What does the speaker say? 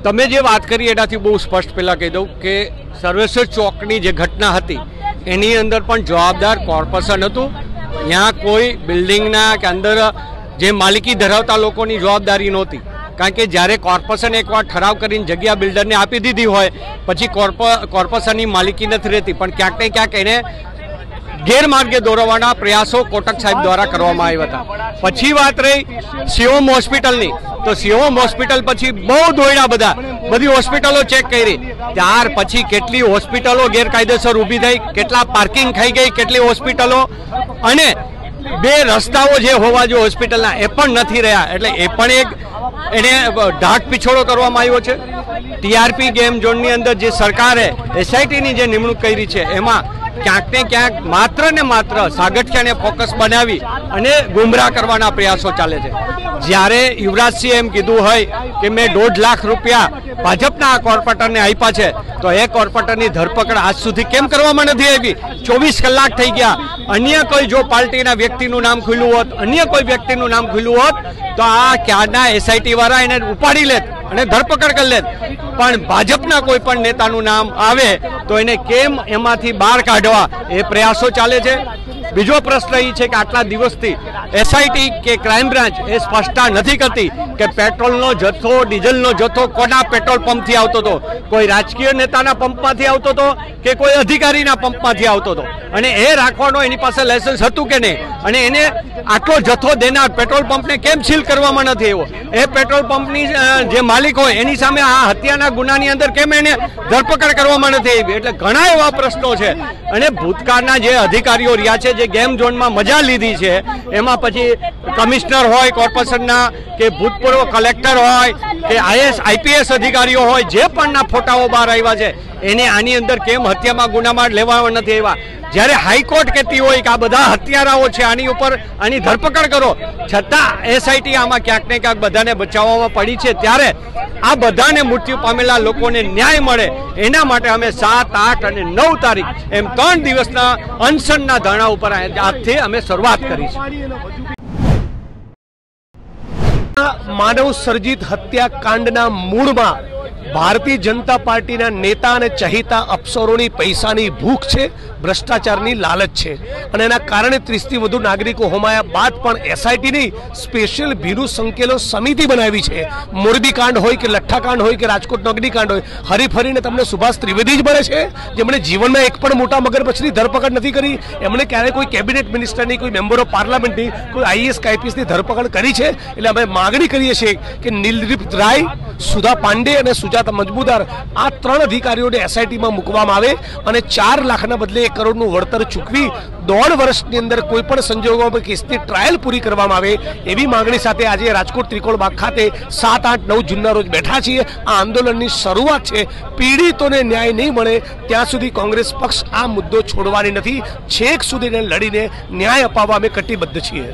તમે જે વાત કરી એનાથી બહુ સ્પષ્ટ પહેલાં કહી દઉં કે સર્વેશ્વર ચોકની જે ઘટના હતી એની અંદર પણ જવાબદાર કોર્પોરેશન હતું। ત્યાં કોઈ બિલ્ડિંગના કે અંદર જે માલિકી ધરાવતા લોકોની જવાબદારી નહોતી, કારણ કે જ્યારે કોર્પોરેશન એકવાર ઠરાવ કરીને જગ્યા બિલ્ડરને આપી દીધી હોય પછી કોર્પોરેશનની માલિકી નથી રહેતી, પણ ક્યાંક ને ક્યાંક એને ગેરમાર્ગે દોરવાના પ્રયાસો કોટક સાહેબ દ્વારા કરવામાં આવ્યા હતા। પછી વાત રહી શિવમ હોસ્પિટલની, તો શિવમ હોસ્પિટલ પછી બહુ દોડ્યા બધી હોસ્પિટલો ચેક કરી, ત્યાર પછી કેટલી હોસ્પિટલો ગેરકાયદેસર ઊભી થઈ, કેટલા પાર્કિંગ થઈ ગઈ, કેટલી હોસ્પિટલો, અને બે રસ્તાઓ જે હોવા જોઈએ હોસ્પિટલના એ પણ નથી રહ્યા। એટલે એ પણ એક એને ઢાક પીછોડો કરવામાં આવ્યો છે। ટીઆરપી ગેમ ઝોનની અંદર જે સરકારે એસઆઈટીની જે નિમણૂક કરી છે એમાં ક્યાંક ને ક્યાંક માત્ર ને માત્ર સાગઠિયાને ફોકસ બનાવી અને ગુમરાહ કરવાના પ્રયાસો ચાલે છે। જ્યારે યુવરાજસિંહે એમ કીધું હોય કે મેં 1.5 લાખ રૂપિયા ભાજપના કોર્પોરેટરને આપ્યા છે, તો એ કોર્પોરેટરની ધરપકડ આજ સુધી કેમ કરવામાં નથી આવી? 24 કલાક થઈ ગયા। અન્ય કોઈ જો પાર્ટીના વ્યક્તિનું નામ ખુલ્યું હોત, અન્ય કોઈ વ્યક્તિનું નામ ખુલ્યું હોત તો આ ક્યારના એસઆઈટી વાળા એને ઉપાડી લેત અને ધરપકડ કરી લેત, પણ ભાજપના કોઈ પણ નેતાનું નામ આવે તો એને કેમ એમાંથી બહાર કાઢવા એ પ્રયાસો ચાલે છે। બીજો પ્રશ્ન એ છે કે આટલા દિવસથી એસઆઈટી કે ક્રાઇમ બ્રાન્ચ એ સ્પષ્ટતા નથી કરતી કે પેટ્રોલનો જથ્થો, ડીઝલનો જથ્થો કોના પેટ્રોલ પંપથી આવતો હતો? કોઈ રાજકીય નેતાના પંપમાંથી આવતો હતો કે કોઈ અધિકારીના પંપમાંથી આવતો હતો? અને એ રાખવાનો એની પાસે લાયસન્સ હતું કે નહીં? અને એને આટલો જથ્થો દેનાર પેટ્રોલ પંપને કેમ સીલ કરવામાં નથી આવ્યો? એ પેટ્રોલ પંપની જે માલિક હોય એની સામે આ હત્યાના ગુનાની અંદર કેમ એને ધરપકડ કરવામાં નથી આવી? એટલે ઘણા એવા પ્રશ્નો છે। અને ભૂતકાળના જે અધિકારીઓ રહ્યા છે, જે ગેમ ઝોનમાં મજા લીધી છે, એમાં પછી કમિશનર હોય કોર્પોરેશનના કે ભૂતપૂર્વ કલેક્ટર હોય કે આઈપીએસ અધિકારીઓ હોય, જે પણના ફોટાઓ બહાર આવ્યા છે એને આની અંદર કેમ હત્યામાં ગુનામાં લેવામાં નથી આવ્યા? જ્યારે હાઈકોર્ટ કહેતી હોય કે આ બધા હત્યારાઓ છે, આની ઉપર આની ધરપકડ કરો, છતાં એસઆઈટી આમાં ક્યાંક ને ક્યાંક બધાને બચાવવામાં પડી છે। ત્યારે આ બધાને મૃત્યુ પામેલા લોકોને ન્યાય મળે એના માટે અમે 7, 8 અને 9 તારીખ એમ 3 દિવસના અનશનના ધરણા ઉપર આજથી અમે શરૂઆત કરી છે। માનવ સર્જિત હત્યાકાંડના મૂળમાં ભારતીય જનતા પાર્ટીના નેતા અને ચહિતા અફસરોની પૈસાની ભૂખ છે, ભ્રષ્ટાચારની લાલચ છે, અને એના કારણે 30થી વધુ નાગરિકો હોમાયા બાદ પણ એસઆઈટીની સ્પેશિયલ ભીનું સંકેલો સમિતિ બનાવી છે। મોરબી કાંડ હોય કે લઠ્ઠાકાંડ હોય કે રાજકોટનો અગ્નિકાંડ હોય, હરીફરીને તમને સુભાષ ત્રિવેદી જ મળે છે, જેમણે જીવનમાં એક પણ મોટા મગરમચ્છની ધરપકડ નથી કરી। એમણે ક્યારેય કોઈ કેબિનેટ મિનિસ્ટરની, કોઈ મેમ્બર ઓફ પાર્લામેન્ટની, કોઈ આઈએએસ કે આઈપીએસની ધરપકડ કરી છે? એટલે અમે માગણી કરીએ છીએ કે નિલદીપ રાય, સુધા પાંડે અને સુજાતા મજમુદાર આ 3 અધિકારીઓને એસઆઈટીમાં મૂકવામાં આવે અને 4 લાખના બદલે 1 કરોડનું વળતર ચૂકવી 1.5 વર્ષની અંદર કોઈ પણ સંજોગોમાં કેસની ટ્રાયલ પૂરી કરવામાં આવે એવી માંગણી સાથે આજે રાજકોટ ત્રિકોણ બાગ ખાતે 7, 8, 9 જૂનના રોજ બેઠા છીએ। આ આંદોલનની શરૂઆત છે। પીડિતોને ન્યાય નહીં મળે ત્યાં સુધી કોંગ્રેસ પક્ષ આ મુદ્દો છોડવાની નથી। છેક સુધી લડીને ન્યાય અપાવવા અમે કટિબદ્ધ છીએ।